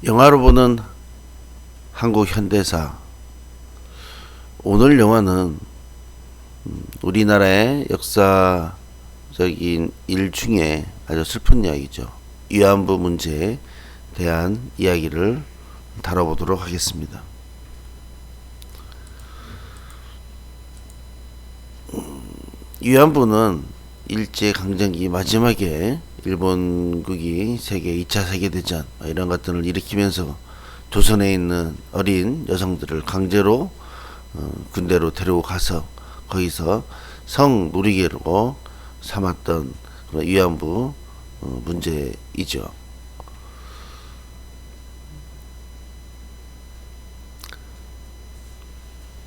영화로 보는 한국 현대사. 오늘 영화는 우리나라의 역사적인 일 중에 아주 슬픈 이야기죠. 위안부 문제에 대한 이야기를 다뤄보도록 하겠습니다. 위안부는 일제강점기 마지막에 일본국이 세계 2차 세계대전 이런 것들을 일으키면서 조선에 있는 어린 여성들을 강제로 군대로 데리고 가서 거기서 성노리개로 삼았던 그런 위안부 문제이죠.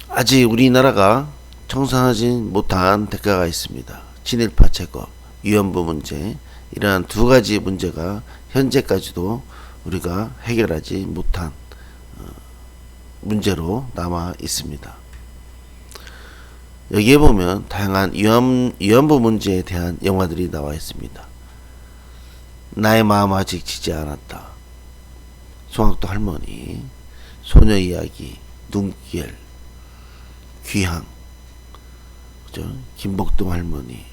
아직 우리나라가 청산하지 못한 대가가 있습니다. 친일파 제거, 위안부 문제, 이러한 두 가지 문제가 현재까지도 우리가 해결하지 못한 문제로 남아 있습니다. 여기에 보면 다양한 위안부 문제에 대한 영화들이 나와 있습니다. 나의 마음 아직 지지 않았다, 송악도 할머니, 소녀 이야기, 눈길, 귀향, 그죠? 김복동 할머니,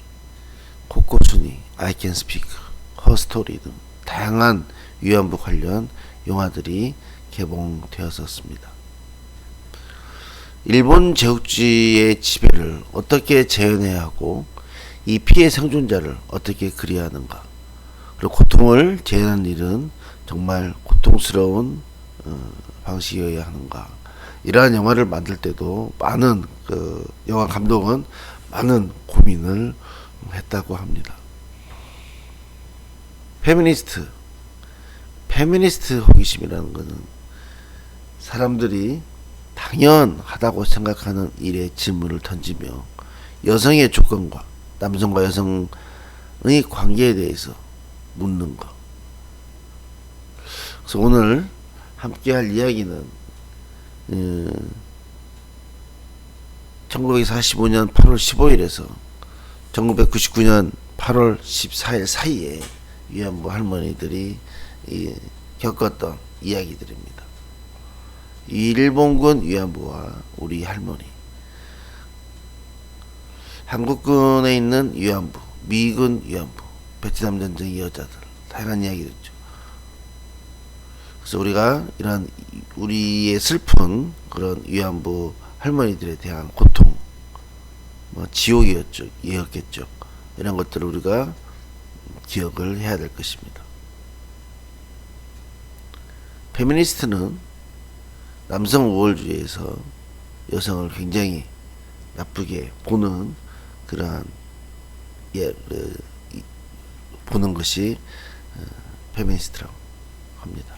코코순이, I Can Speak, 허스토리 등 다양한 위안부 관련 영화들이 개봉되었었습니다. 일본 제국주의의 지배를 어떻게 재현해야 하고 이 피해 생존자를 어떻게 그려야 하는가, 그리고 고통을 재현하는 일은 정말 고통스러운 방식이어야 하는가, 이러한 영화를 만들 때도 많은 영화 감독은 많은 고민을 했다고 합니다. 페미니스트 호기심이라는 것은 사람들이 당연하다고 생각하는 일에 질문을 던지며 여성의 조건과 남성과 여성의 관계에 대해서 묻는 것. 그래서 오늘 함께 할 이야기는 1945년 8월 15일에서 1999년 8월 14일 사이에 위안부 할머니들이 겪었던 이야기들입니다. 일본군 위안부와 우리 할머니, 한국군에 있는 위안부, 미군 위안부, 베트남 전쟁의 여자들, 다양한 이야기들이죠. 그래서 우리가 이런 우리의 슬픈 그런 위안부 할머니들에 대한 고통, 지옥이었겠죠. 이런 것들을 우리가 기억을 해야 될 것입니다. 페미니스트는 남성 우월주의에서 여성을 굉장히 나쁘게 보는 그러한 보는 것이 페미니스트라고 합니다.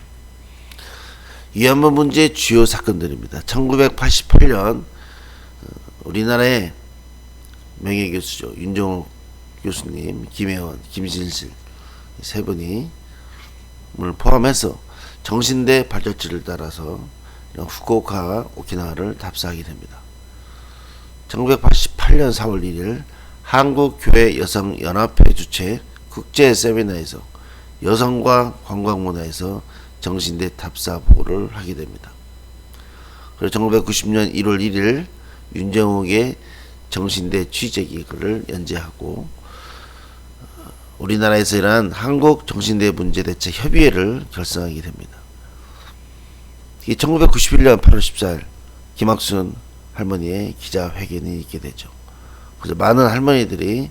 위안부 문제의 주요 사건들입니다. 1988년 우리나라의 명예교수죠. 윤정욱 교수님, 김혜원, 김진실 세 분이 포함해서 정신대 발전지를 따라서 후쿠오카, 오키나와를 답사하게 됩니다. 1988년 4월 1일 한국교회여성연합회 주최 국제 세미나에서 여성과 관광문화에서 정신대 답사 보고를 하게 됩니다. 그리고 1990년 1월 1일 윤정욱의 정신대 취재기획을 연재하고 우리나라에서 일어난 한국 정신대 문제 대책 협의회를 결성하게 됩니다. 1991년 8월 14일 김학순 할머니의 기자회견이 있게 되죠. 그래서 많은 할머니들이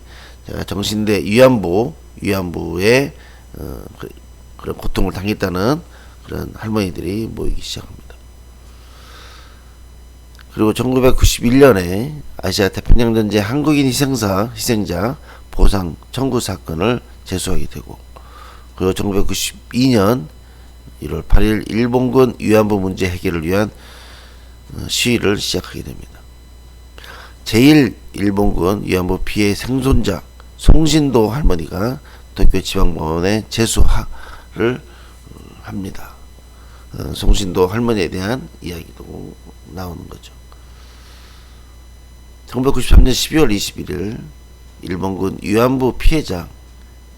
정신대 위안부의 그런 고통을 당했다는 그런 할머니들이 모이기 시작합니다. 그리고 1991년에 아시아 태평양 전쟁 한국인 희생자 보상 청구 사건을 제소하게 되고, 그리고 1992년 1월 8일 일본군 위안부 문제 해결을 위한 시위를 시작하게 됩니다. 제1일본군 위안부 피해 생존자 송신도 할머니가 도쿄 지방법원에 제소를 합니다. 송신도 할머니에 대한 이야기도 나오는 거죠. 1993년 12월 21일 일본군 위안부 피해자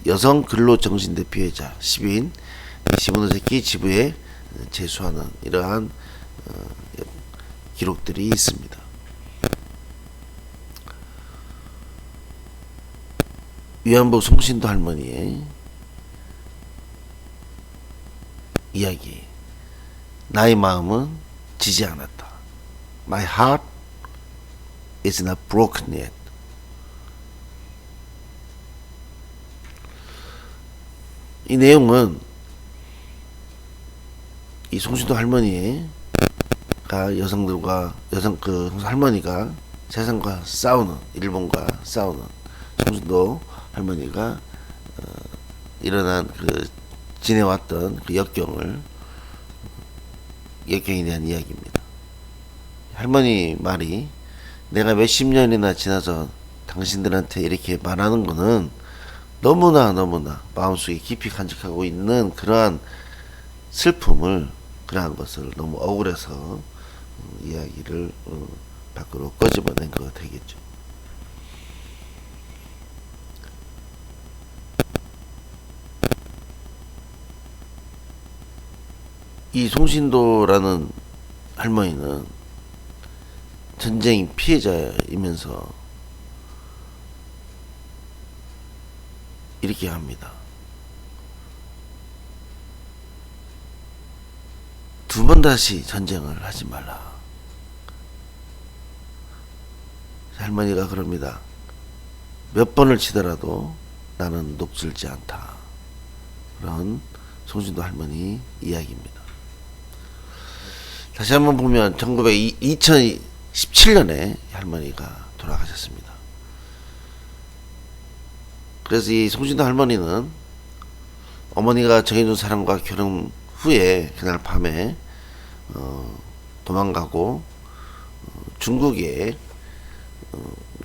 여성 근로정신대 피해자 10인 시모노세키 지부에 제수하는 이러한 기록들이 있습니다. 위안부 송신도 할머니의 이야기. 나의 마음은 지지 않았다. My heart is not broken yet. 이 내용은 이 송신도 할머니가 그 할머니가 세상과 싸우는, 일본과 싸우는 송신도 할머니가 일어난 지내왔던 그 역경에 대한 이야기입니다. 할머니 말이 내가 몇십 년이나 지나서 당신들한테 이렇게 말하는 거는 너무나 마음속에 깊이 간직하고 있는 그러한 슬픔을, 그러한 것을 너무 억울해서 이야기를 밖으로 꺼집어낸 거 되겠죠. 이 송신도라는 할머니는 전쟁 피해자이면서 이렇게 합니다. 두 번 다시 전쟁을 하지 말라. 할머니가 그럽니다. 몇 번을 치더라도 나는 녹슬지 않다. 그런 송신도 할머니 이야기입니다. 다시 한번 보면 2017년에 할머니가 돌아가셨습니다. 그래서 이 송신도 할머니는 어머니가 정해준 사람과 결혼 후에 그날 밤에 도망가고 중국의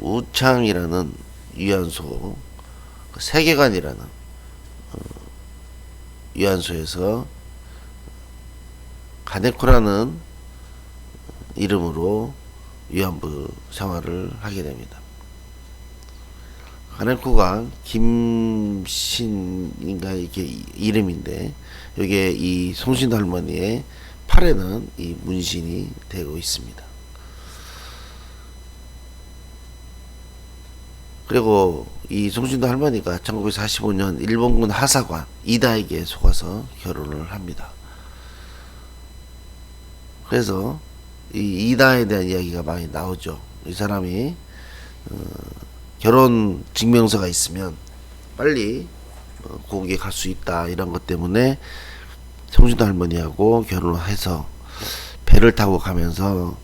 우창이라는 위안소, 세계관이라는 위안소에서 가네코라는 이름으로 위안부 생활을 하게 됩니다. 가네코가 김신인가 이게 이름인데, 여기에 이 송신도 할머니의 팔에는 이 문신이 되고 있습니다. 그리고 이 송신도 할머니가 1945년 일본군 하사관 이다에게 속아서 결혼을 합니다. 그래서 이 이다에 대한 이야기가 많이 나오죠. 이 사람이 결혼 증명서가 있으면 빨리 고국에 갈 수 있다, 이런 것 때문에 송신도 할머니하고 결혼을 해서 배를 타고 가면서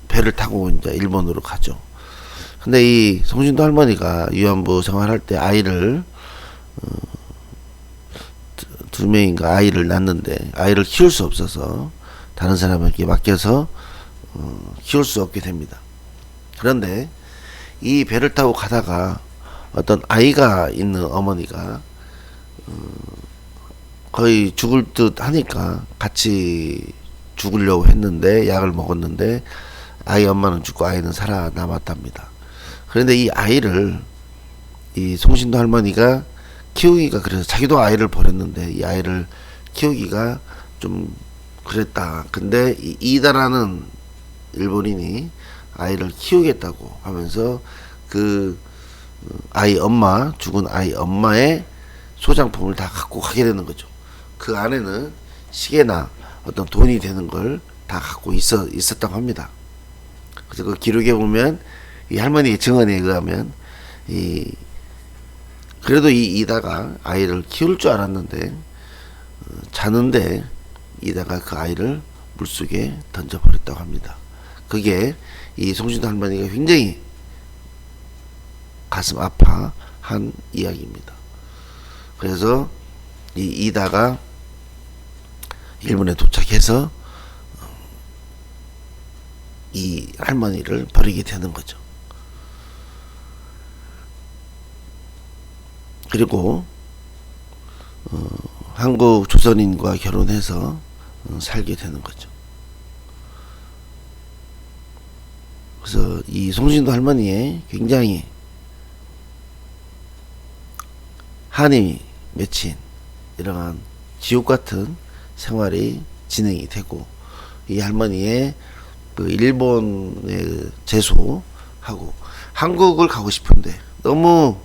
배를 타고 이제 일본으로 가죠. 근데 이 송신도 할머니가 위안부 생활할 때 아이를 두 명인가 아이를 낳는데 아이를 키울 수 없어서 다른 사람에게 맡겨서 키울 수 없게 됩니다. 그런데 이 배를 타고 가다가 어떤 아이가 있는 어머니가 거의 죽을 듯 하니까 같이 죽으려고 했는데, 약을 먹었는데 아이 엄마는 죽고 아이는 살아남았답니다. 그런데 이 아이를 이 송신도 할머니가 키우기가, 그래서 자기도 아이를 버렸는데 이 아이를 키우기가 좀 그랬다. 근데 이 이다라는 일본인이 아이를 키우겠다고 하면서 그 아이 엄마, 죽은 아이 엄마의 소장품을 다 갖고 가게 되는 거죠. 그 안에는 시계나 어떤 돈이 되는 걸 다 갖고 있었다고 합니다. 그래서 그 기록에 보면 이 할머니의 증언에 의하면 그래도 이 이다가 아이를 키울 줄 알았는데 자는데 이다가 그 아이를 물속에 던져버렸다고 합니다. 그게 이 송신도 할머니가 굉장히 가슴 아파한 이야기입니다. 그래서 이 이다가 일본에 도착해서 이 할머니를 버리게 되는 거죠. 그리고 한국 조선인과 결혼해서 살게 되는 거죠. 그래서 이 송신도 할머니의 굉장히 한이 맺힌 이러한 지옥 같은 생활이 진행이 되고, 이 할머니의 그 일본에 재소하고 한국을 가고 싶은데 너무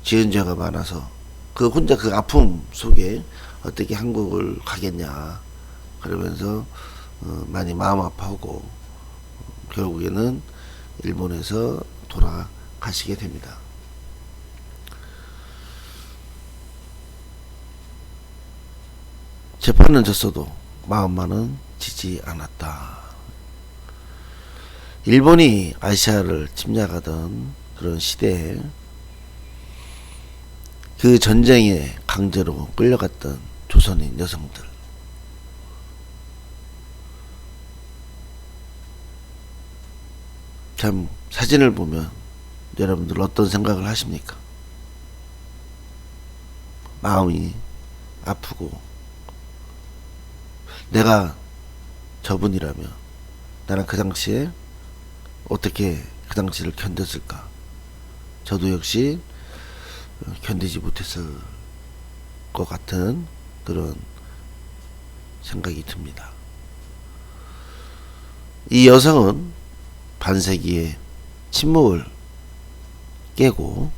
지은 죄가 많아서 그 혼자 그 아픔 속에 어떻게 한국을 가겠냐 그러면서 많이 마음 아파하고 결국에는 일본에서 돌아가시게 됩니다. 재판은 졌어도 마음만은 지지 않았다. 일본이 아시아를 침략하던 그런 시대에 그 전쟁에 강제로 끌려갔던 조선인 여성들, 참 사진을 보면 여러분들 어떤 생각을 하십니까? 마음이 아프고, 내가 저분이라면 나는 그 당시에 어떻게 그 당시를 견뎠을까? 저도 역시 견디지 못했을 것 같은 그런 생각이 듭니다. 이 여성은 반세기의 침묵을 깨고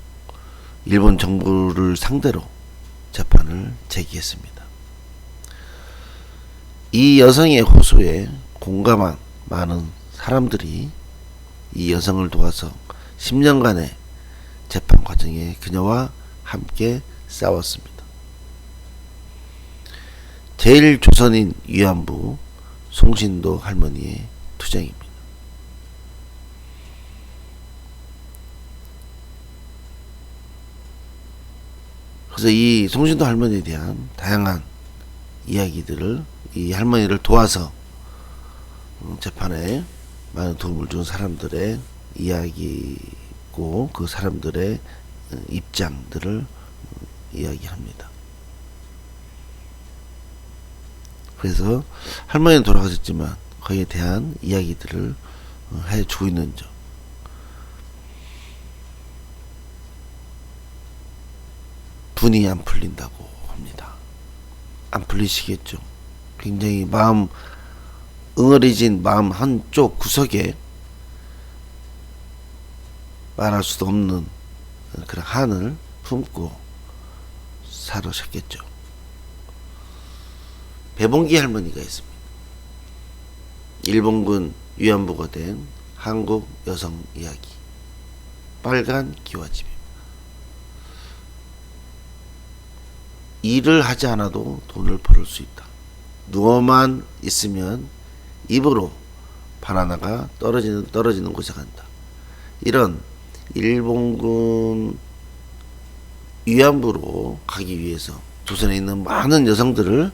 일본 정부를 상대로 재판을 제기했습니다. 이 여성의 호소에 공감한 많은 사람들이 이 여성을 도와서 10년간의 재판 과정에 그녀와 함께 싸웠습니다. 제1조선인 위안부 송신도 할머니의 투쟁입니다. 그래서 이 송신도 할머니에 대한 다양한 이야기들을, 이 할머니를 도와서 재판에 많은 도움을 준 사람들의 이야기고 그 사람들의 입장들을 이야기합니다. 그래서 할머니는 돌아가셨지만 그에 대한 이야기들을 해주고 있는 점, 분이 안 풀린다고 합니다. 안 풀리시겠죠. 굉장히 마음 응어리진 마음 한쪽 구석에 말할 수도 없는 그런 한을 품고 살으셨겠죠. 배봉기 할머니가 있습니다. 일본군 위안부가 된 한국 여성 이야기, 빨간 기와집입니다. 일을 하지 않아도 돈을 벌을 수 있다. 누워만 있으면 입으로 바나나가 떨어지는 곳에 간다. 이런 일본군 위안부로 가기 위해서 조선에 있는 많은 여성들을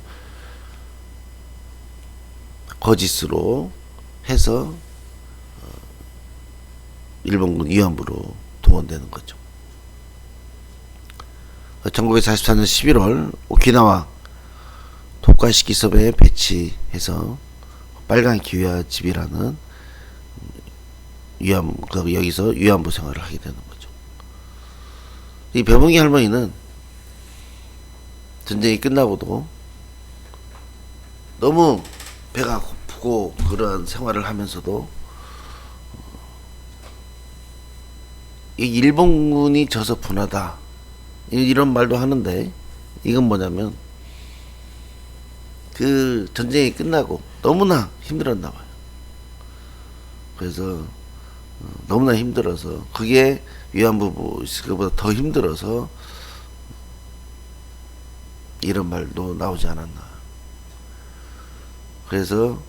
거짓으로 해서 일본군 위안부로 동원되는 거죠. 1944년 11월 오키나와 독가시키섭에 배치해서 빨간 기와집이라는 여기서 위안부 생활을 하게 되는 거죠. 이 배봉기 할머니는 전쟁이 끝나고도 너무 배가 고프고 그런 생활을 하면서도 이 일본군이 져서 분하다 이런 말도 하는데, 이건 뭐냐면 그 전쟁이 끝나고 너무나 힘들었나 봐요. 그래서 너무나 힘들어서, 그게 위안부 그보다 더 힘들어서 이런 말도 나오지 않았나. 그래서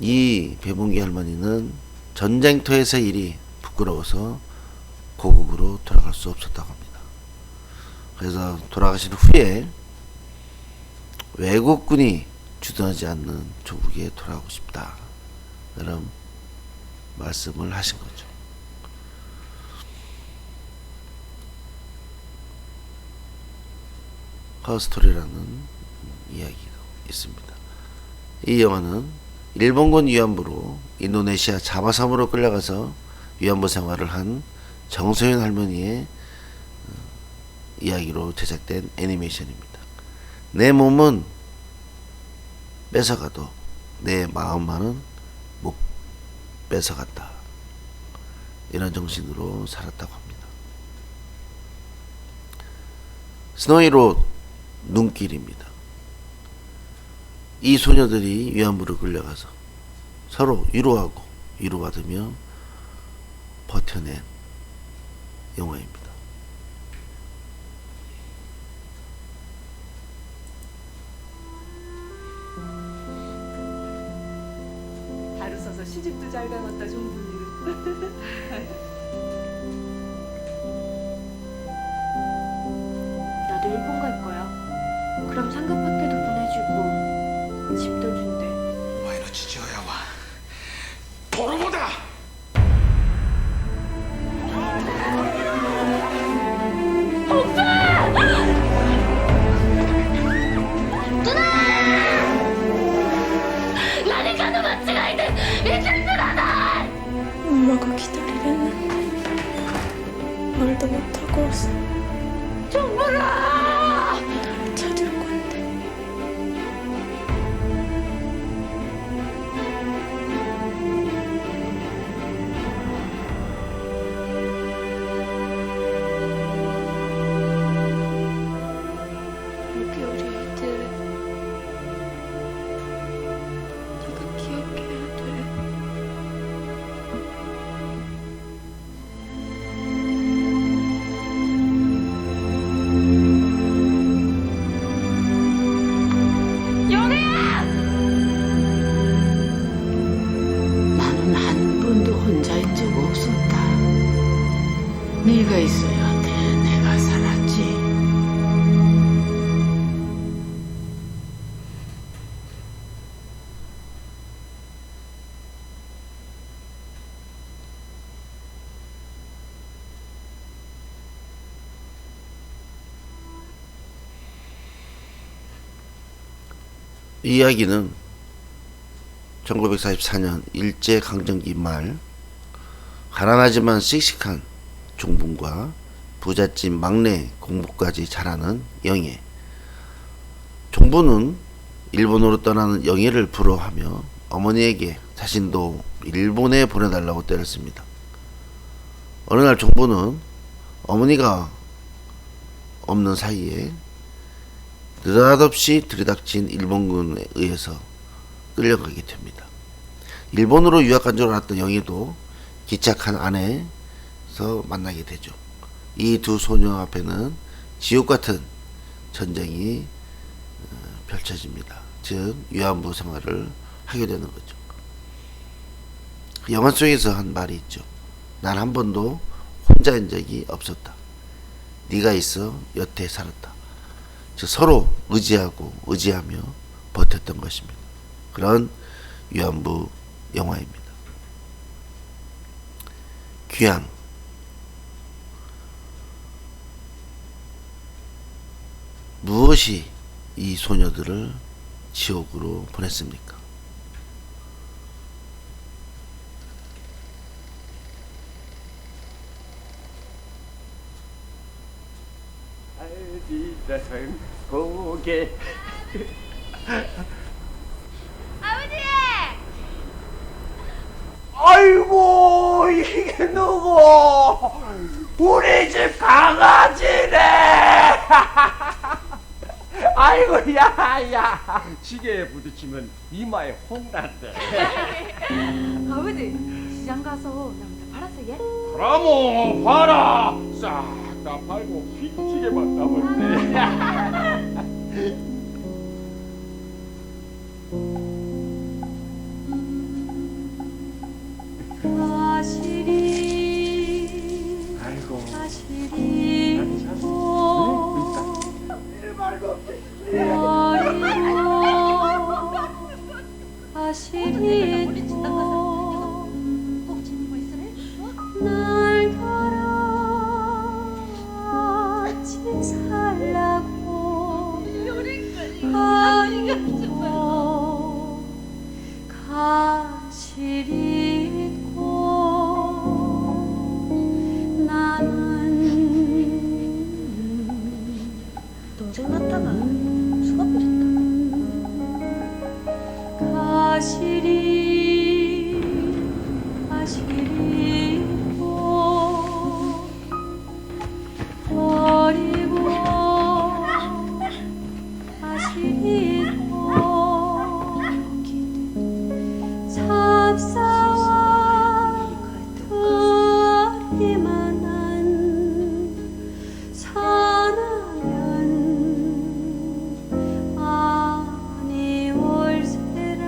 이 배봉기 할머니는 전쟁터에서 일이 부끄러워서 고국으로 돌아갈 수 없었다고 합니다. 그래서 돌아가신 후에 외국군이 주둔하지 않는 조국에 돌아가고 싶다, 이런 말씀을 하신 거죠. 허스토리라는 이야기도 있습니다. 이 영화는 일본군 위안부로 인도네시아 자바섬으로 끌려가서 위안부 생활을 한 정소연 할머니의 이야기로 제작된 애니메이션입니다. 내 몸은 뺏어가도 내 마음만은 못 뺏어갔다. 이런 정신으로 살았다고 합니다. 스노이로 눈길입니다. 이 소녀들이 위안부로 끌려가서 서로 위로하고 위로받으며 버텨낸 영화입니다. 하루 써서 시집도 잘 가봤다 종분이는. 나도 일본 갈 거야. 그럼 상급 학교도 보내주고 집도 준대. お前の父親は泥棒だ。 엄마가 기다리랬는데 말도 못하고 왔어. 정말아! 나를 찾을 건데. 여기 우리 애들 네가 기억해야 돼. 나는 한 번도 혼자인 적 없었다. 네가 있어야 돼. 내가 살았지. 이 이야기는 1944년 일제강점기 말 가난하지만 씩씩한 종분과 부잣집 막내 공부까지 잘하는 영예. 종부는 일본으로 떠나는 영예를 부러워하며 어머니에게 자신도 일본에 보내달라고 때렸습니다. 어느 날 종부는 어머니가 없는 사이에 느닷없이 들이닥친 일본군에 의해서 끌려가게 됩니다. 일본으로 유학간 줄 알았던 영예도 기착한 안에서 만나게 되죠. 이 두 소녀 앞에는 지옥 같은 전쟁이 펼쳐집니다. 즉 위안부 생활을 하게 되는 거죠. 영화 속에서 한 말이 있죠. 난 한 번도 혼자인 적이 없었다. 네가 있어 여태 살았다. 즉 서로 의지하고 의지하며 버텼던 것입니다. 그런 위안부 영화입니다. 귀향. 무엇이 이 소녀들을 지옥으로 보냈습니까? 알지라산 고개 아버지! 아이고 이게 누구 우리 집 강아지네 아이고 야야 시계에 부딪히면 이마에 홍난대 아버지 시장 가서 남자 팔았어 얘? 그러모 봐라 싹 다 팔고 빈지게만 남았네 사실이 아이고 사실이 말고 사실이 날 같이 살라고 가지고 가시리 있고 나는 동생 낳다가 수갑 아시리고 버리고 아시리고 찹싸와 그리만한 사나면 아니 월세라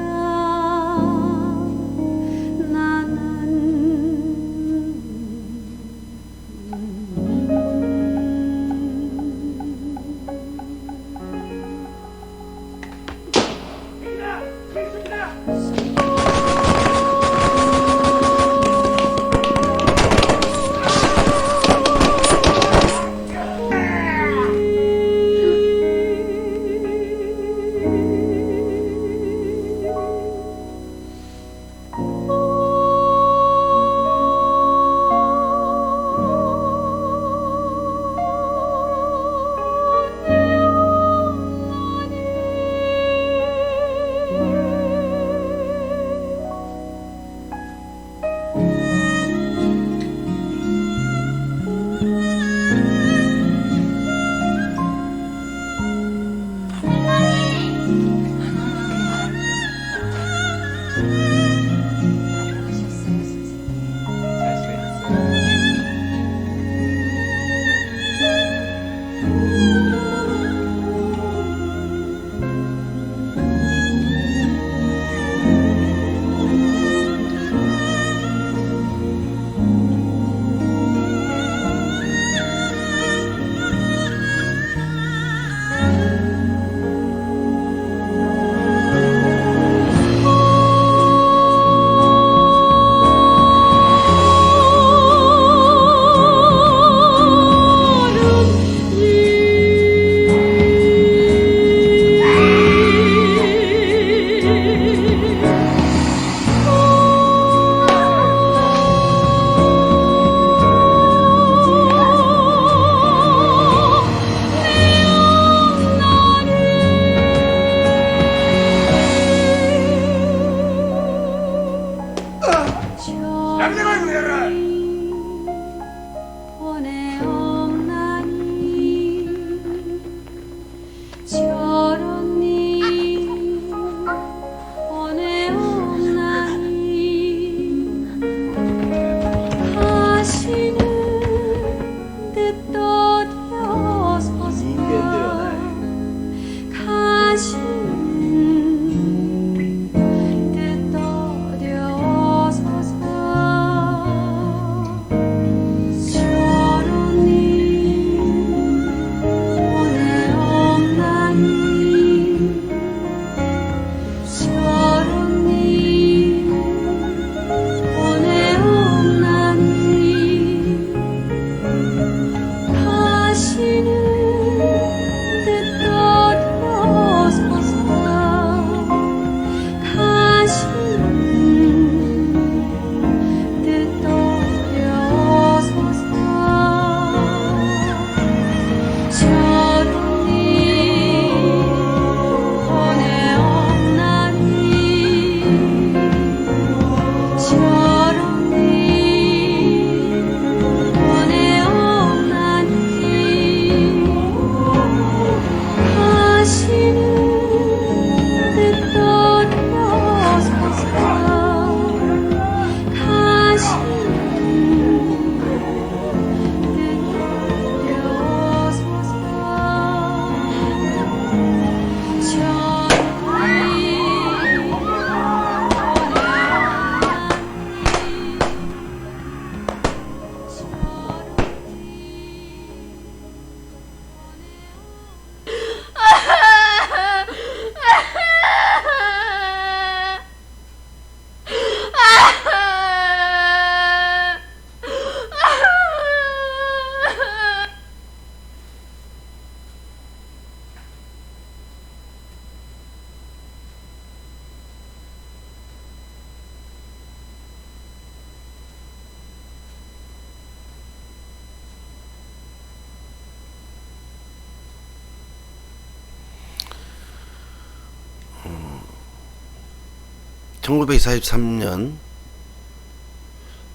1943년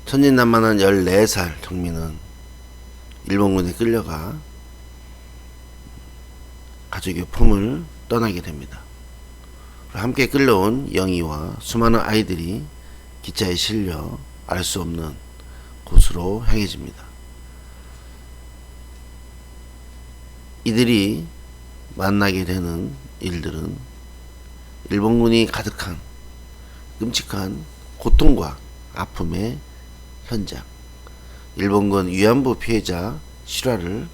천진난만한 14살 정민은 일본군에 끌려가 가족의 품을 떠나게 됩니다. 함께 끌려온 영희와 수많은 아이들이 기차에 실려 알 수 없는 곳으로 향해집니다. 이들이 만나게 되는 일들은 일본군이 가득한 끔찍한 고통과 아픔의 현장, 일본군 위안부 피해자 실화를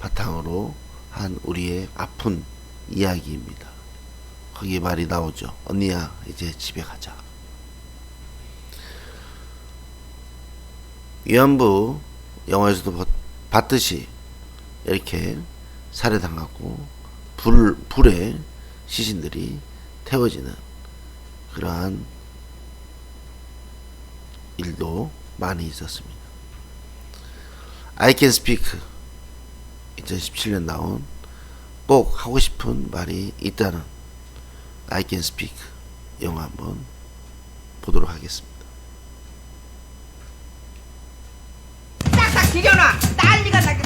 바탕으로 한 우리의 아픈 이야기입니다. 거기에 말이 나오죠. 언니야, 이제 집에 가자. 위안부 영화에서도 봤듯이 이렇게 살해당하고 불에 시신들이 태워지는 그러한 일도 많이 있었습니다. I Can Speak 2017년 나온 꼭 하고 싶은 말이 있다는 I Can Speak 영화 한번 보도록 하겠습니다.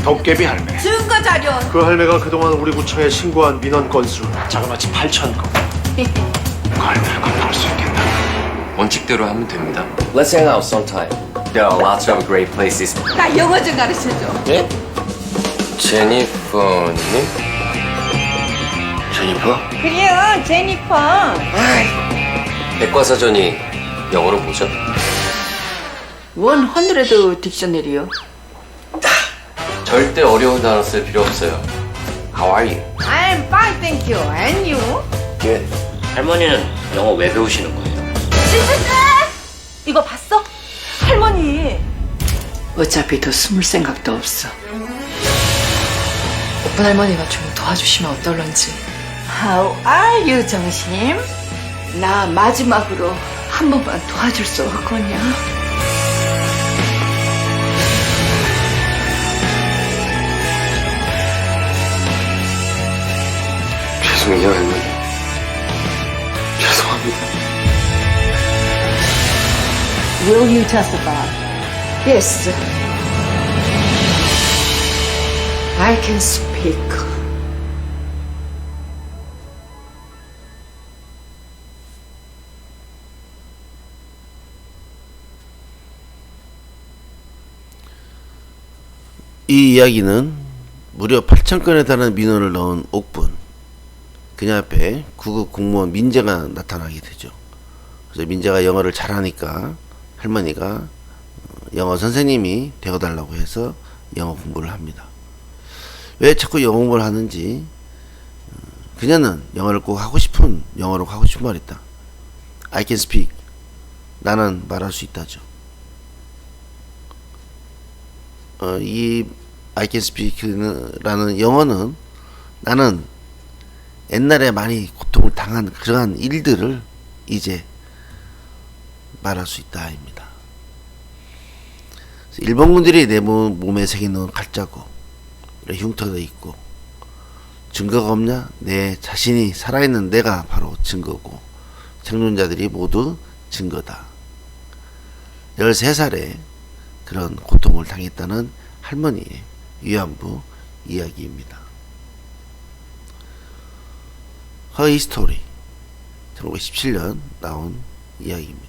도깨비 할매. 증거 자료. 그 할매가 그동안 우리 구청에 신고한 민원 건수 자그마치 8,000건. 그 할매를 건너올 수 있겠나? 원칙대로 하면 됩니다. Let's hang out sometime. There are lots of great places. 나 영어 좀 가르쳐줘. 예? 제니퍼님? 제니퍼? 그래요, 제니퍼. 백과사전이 영어로 뭐죠? 100 딕셔너리요. 절대 어려운 단어 쓸 필요 없어요. How are you? I'm fine, thank you. And you? Good. 할머니는 영어 왜 배우시는 거예요? 이거 봤어? 할머니. 어차피 더 숨을 생각도 없어. 오픈 할머니가 좀 도와주시면 어떨런지. How are you, 정심? 나 마지막으로 한 번만 도와줄 수 없겠냐? 죄송해요, 할머니. 죄송합니다. Will you testify? Yes. I can speak. 이 이야기는 무려 8,000건에 달하는 민원을 넣은 옥분, 그녀 앞에 구급 공무원 민재가 나타나게 되죠. 그래서 민재가 영어를 잘하니까 할머니가 영어 선생님이 되어달라고 해서 영어 공부를 합니다. 왜 자꾸 영어 공부를 하는지, 그녀는 영어를 꼭 하고 싶은, 영어로 하고 싶은 말이 있다. I can speak. 나는 말할 수 있다죠. 이 I can speak라는 영어는 나는 옛날에 많이 고통을 당한 그러한 일들을 이제 말할 수 있다입니다. 일본군들이 내 몸에 새겨놓은 칼자국, 흉터도 있고, 증거가 없냐? 내 자신이 살아있는 내가 바로 증거고, 생존자들이 모두 증거다. 13살에 그런 고통을 당했다는 할머니의 위안부 이야기입니다. Her Story 1917년 나온 이야기입니다.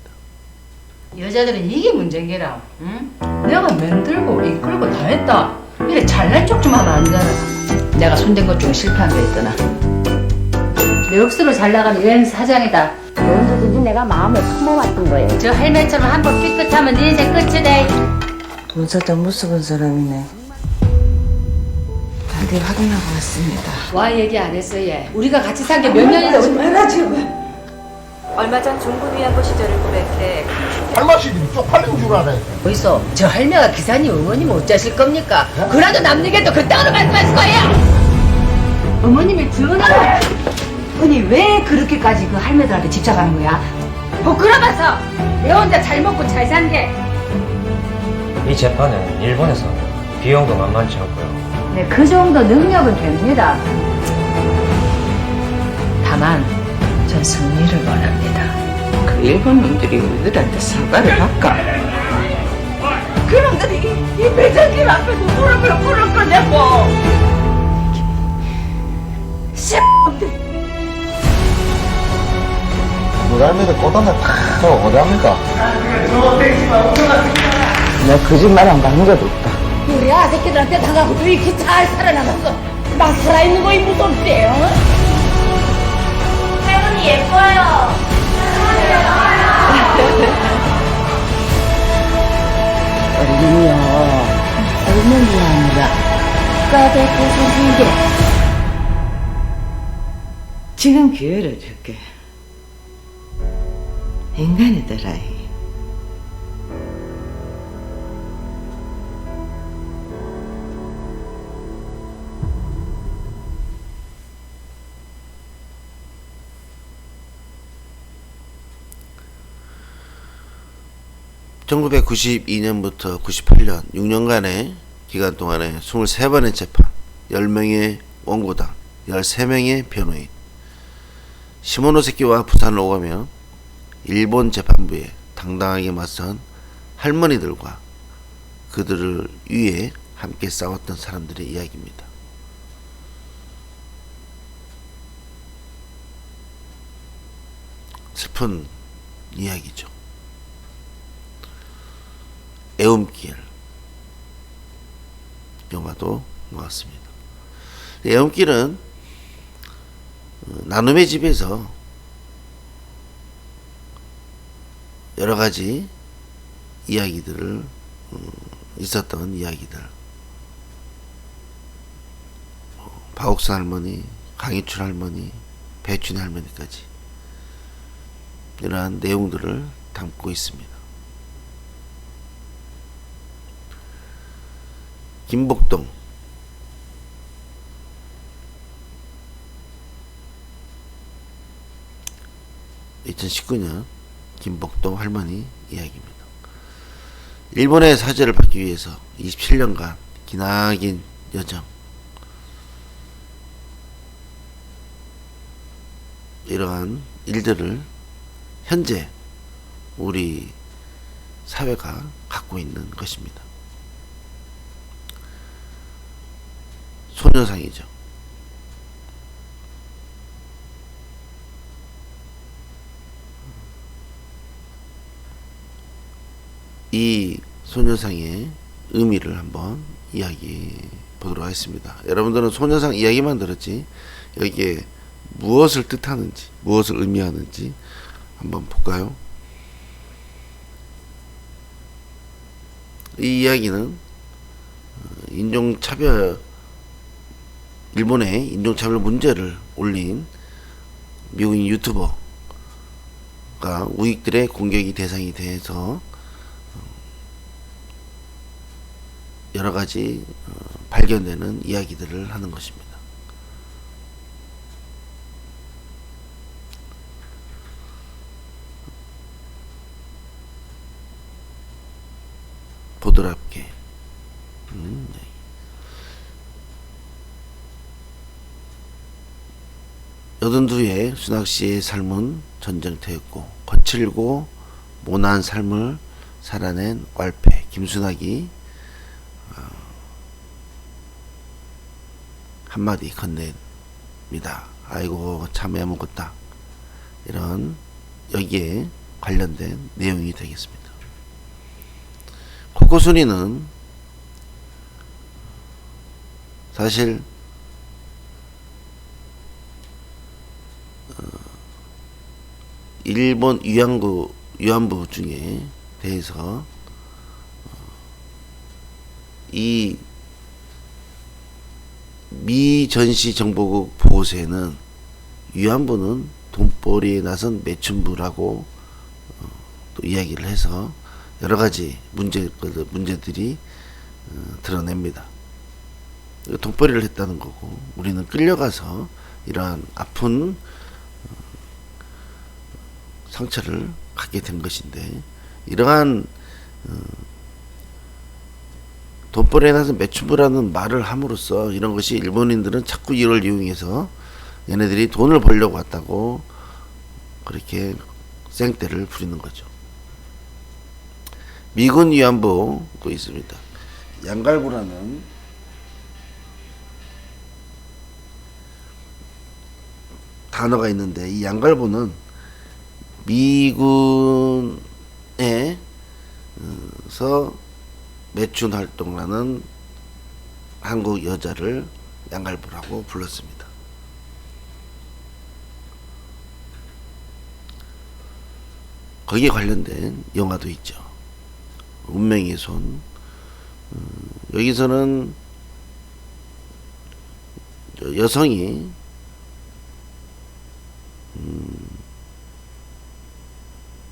여자들은 이게 문제인 게라. 응? 내가 만들고 이끌고 다 했다. 이래 잘난 척 좀 하면 안 되나. 내가 손댄 것 중에 실패한 게 있더나. 내 억수로 잘 나가는 여행 사장이다. 언제든지 내가 마음에 품어왔던 거예요. 저 할매처럼 한번 삐끗하면 네 인생 끝이다. 문서도 무서운 사람이네. 단디 확인하고 왔습니다. 와 얘기 안 했어 얘. 우리가 같이 산 게 몇 년이나. 얼마나 지금. 얼마 전 중군 위안부 시절을 고백해 할머니 쪽팔린 줄 알아요. 어디서 저 할매가 기사님 어머님 어쩌실 겁니까? 그래도 남 얘기도 그따위로 말씀하실 거예요. 어머님이 전화를. 언니 왜 그렇게까지 그 할매들한테 집착하는 거야? 부끄러워서 내 혼자 잘 먹고 잘 산 게. 이 재판은 일본에서 비용도 만만치 않고요. 네, 그 정도 능력은 됩니다. 다만 전 승리를 원합니다. 그 일본 놈들이 우리들한테 사과를 할까? 그놈들이 이 배장길 앞에서 무릎을 꿇을 거냐고. 씨X놈들. 우리 할머니들 꼬담에 팍 하고 어디합니까? 내 거짓말 안 가는 것도 없다. 우리 아새끼들한테 당하고도 이렇게 잘 살아남았어. 막 살아있는 거이 무섭대. 할머니 예뻐요. 우리는요, 할머니가 아니라 까대고 선생님께 지금 기회를 줄게. 인간이더라. (1992년부터) (98년) 6년간의 기간 동안에 23번의 재판, 10명의 원고당, 13명의 변호인, 시모노세키와 부산을 오가며 일본 재판부에 당당하게 맞선 할머니들과 그들을 위해 함께 싸웠던 사람들의 이야기입니다. 슬픈 이야기죠. 애움길 영화도 나왔습니다. 애움길은 나눔의 집에서 여러가지 이야기들을 있었던 이야기들, 박옥선 할머니, 강희춘 할머니, 배춘희 할머니까지 이러한 내용들을 담고 있습니다. 김복동, (2019년) 김복동 할머니 이야기입니다. 일본의 사죄를 받기 위해서 27년간 기나긴 여정, 이러한 일들을 현재 우리 사회가 갖고 있는 것입니다. 소녀상이죠. 이 소녀상의 의미를 한번 이야기 보도록 하겠습니다. 여러분들은 소녀상 이야기만 들었지 여기에 무엇을 뜻하는지, 무엇을 의미하는지 한번 볼까요? 이 이야기는 일본의 인종차별 문제를 올린 미국인 유튜버가 우익들의 공격이 대상이 돼서 여러가지 발견되는 이야기들을 하는 것입니다. 보드랍게 82의 순학씨의 삶은 전쟁터였고 거칠고 모난 삶을 살아낸 왈패 김순학이 한마디 건넵니다. 아이고 참 애먹었다. 이런 여기에 관련된 내용이 되겠습니다. 코코순이는 사실 일본 위안부 중에 대해서 이 미 전시정보국 보고서에는 위안부는 돈벌이에 나선 매춘부라고 또 이야기를 해서 여러가지 문제들이 드러냅니다. 돈벌이를 했다는 거고 우리는 끌려가서 이러한 아픈 상처를 갖게 된 것인데, 이러한 돈벌이에 나서 매춘부라는 말을 함으로써 이런 것이 일본인들은 자꾸 이걸 이용해서 얘네들이 돈을 벌려고 왔다고 그렇게 생떼를 부리는 거죠. 미군 위안부도 있습니다. 양갈부라는 단어가 있는데, 이 양갈부는 미군에서 매춘 활동을 하는 한국 여자를 양갈부라고 불렀습니다. 거기에 관련된 영화도 있죠. 운명의 손. 여기서는 여성이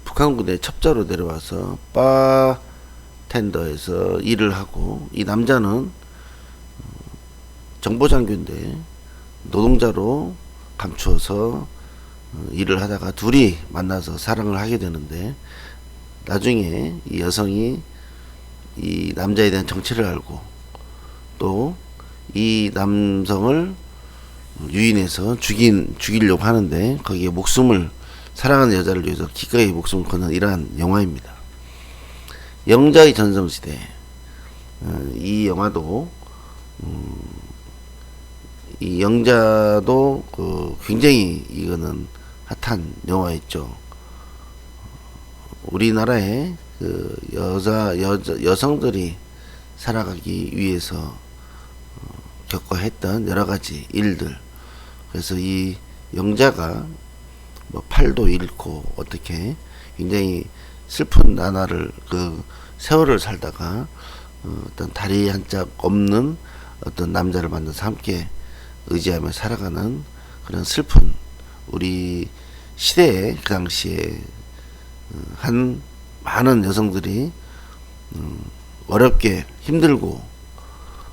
북한군의 첩자로 내려와서 바텐더에서 일을 하고, 이 남자는 정보장교인데 노동자로 감추어서 일을 하다가 둘이 만나서 사랑을 하게 되는데, 나중에 이 여성이 이 남자에 대한 정체를 알고 또 이 남성을 유인해서 죽이려고 하는데, 거기에 목숨을, 사랑하는 여자를 위해서 기꺼이 목숨을 거는 이러한 영화입니다. 영자의 전성시대. 이 영화도 이 영자도 굉장히 이거는 핫한 영화였죠. 우리나라의 여성들이 살아가기 위해서 겪어야 했던 여러 가지 일들. 그래서 이 영자가 뭐 팔도 잃고 어떻게 굉장히 슬픈 나날을, 세월을 살다가 어떤 다리 한 짝 없는 어떤 남자를 만나서 함께 의지하며 살아가는 그런 슬픈, 우리 시대에 그 당시에 한 많은 여성들이 어렵게 힘들고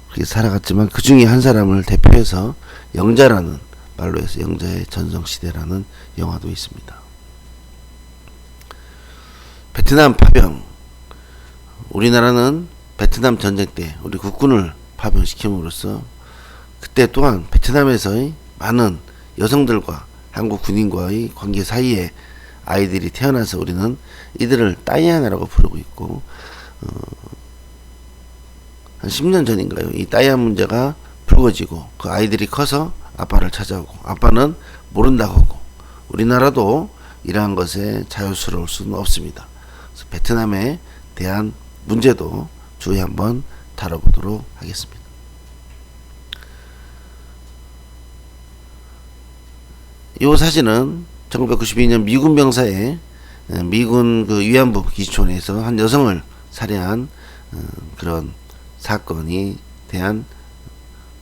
그렇게 살아갔지만, 그 중에 한 사람을 대표해서 영자라는 말로 해서 영자의 전성시대라는 영화도 있습니다. 베트남 파병. 우리나라는 베트남 전쟁 때 우리 국군을 파병시킴으로써 그때 또한 베트남에서의 많은 여성들과 한국 군인과의 관계 사이에 아이들이 태어나서 우리는 이들을 따이아나라고 부르고 있고, 한 10년 전인가요? 이 따이아 문제가 불거지고 그 아이들이 커서 아빠를 찾아오고, 아빠는 모른다고 하고, 우리나라도 이러한 것에 자유스러울 수는 없습니다. 그래서 베트남에 대한 문제도 주에 한번 다뤄보도록 하겠습니다. 이 사진은 1992년 미군 병사의 미군 위안부 기지촌에서 한 여성을 살해한 그런 사건이 대한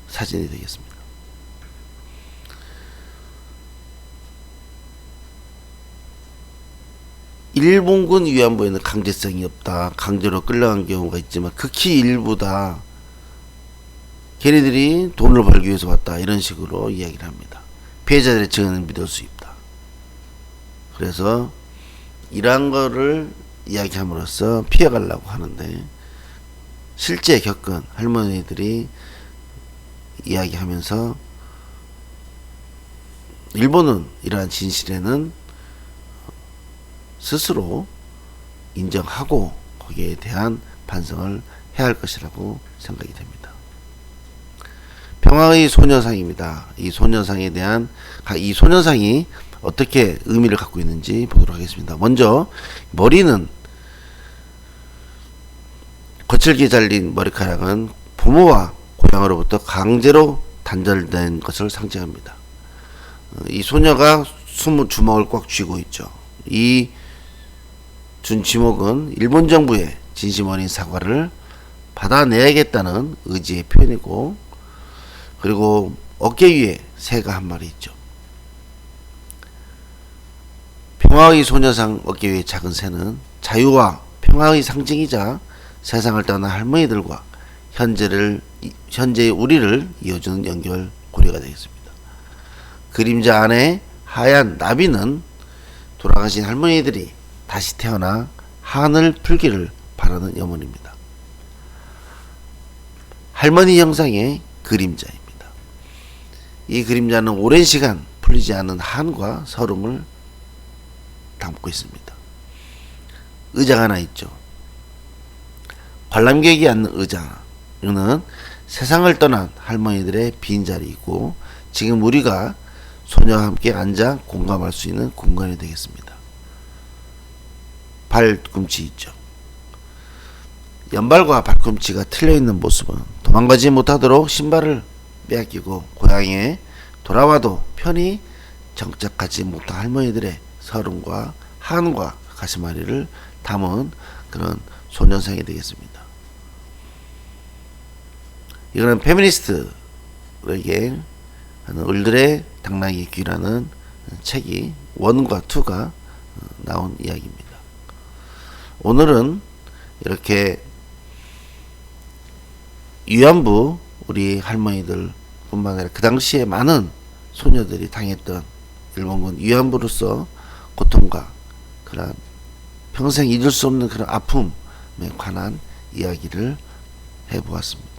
사진이 되겠습니다. 일본군 위안부에는 강제성이 없다, 강제로 끌려간 경우가 있지만 극히 일부다, 걔네들이 돈을 벌기 위해서 왔다, 이런 식으로 이야기를 합니다. 피해자들의 증언을 믿을 수 있다. 그래서 이러한 거를 이야기함으로써 피해가려고 하는데, 실제 겪은 할머니들이 이야기하면서 일본은 이러한 진실에는 스스로 인정하고 거기에 대한 반성을 해야 할 것이라고 생각이 됩니다. 평화의 소녀상입니다. 이 소녀상에 대한, 이 소녀상이 어떻게 의미를 갖고 있는지 보도록 하겠습니다. 먼저 머리는, 거칠게 잘린 머리카락은 부모와 고향으로부터 강제로 단절된 것을 상징합니다. 이 소녀가 주먹을 꽉 쥐고 있죠. 이 준 지목은 일본 정부의 진심 어린 사과를 받아내야겠다는 의지의 표현이고, 그리고 어깨 위에 새가 한 마리 있죠. 평화의 소녀상 어깨 위에 작은 새는 자유와 평화의 상징이자 세상을 떠난 할머니들과 현재의 우리를 이어주는 연결고리가 되겠습니다. 그림자 안에 하얀 나비는 돌아가신 할머니들이 다시 태어나 한을 풀기를 바라는 염원입니다. 할머니 형상의 그림자입니다. 이 그림자는 오랜 시간 풀리지 않은 한과 서름을 담고 있습니다. 의자가 하나 있죠. 관람객이 앉는 의자. 이거는 세상을 떠난 할머니들의 빈자리이고 지금 우리가 소녀와 함께 앉아 공감할 수 있는 공간이 되겠습니다. 발꿈치 있죠. 연발과 발꿈치가 틀려있는 모습은 도망가지 못하도록 신발을 빼앗기고 고향에 돌아와도 편히 정착하지 못한 할머니들의 서름과 한과 가시마리를 담은 그런 소년상이 되겠습니다. 이거는 페미니스트에게 을들의 당나귀의 귀라는 책이 1과 2가 나온 이야기입니다. 오늘은 이렇게 위안부 우리 할머니들 뿐만 아니라 그 당시에 많은 소녀들이 당했던 일본군 위안부로서 고통과 그런 평생 잊을 수 없는 그런 아픔에 관한 이야기를 해보았습니다.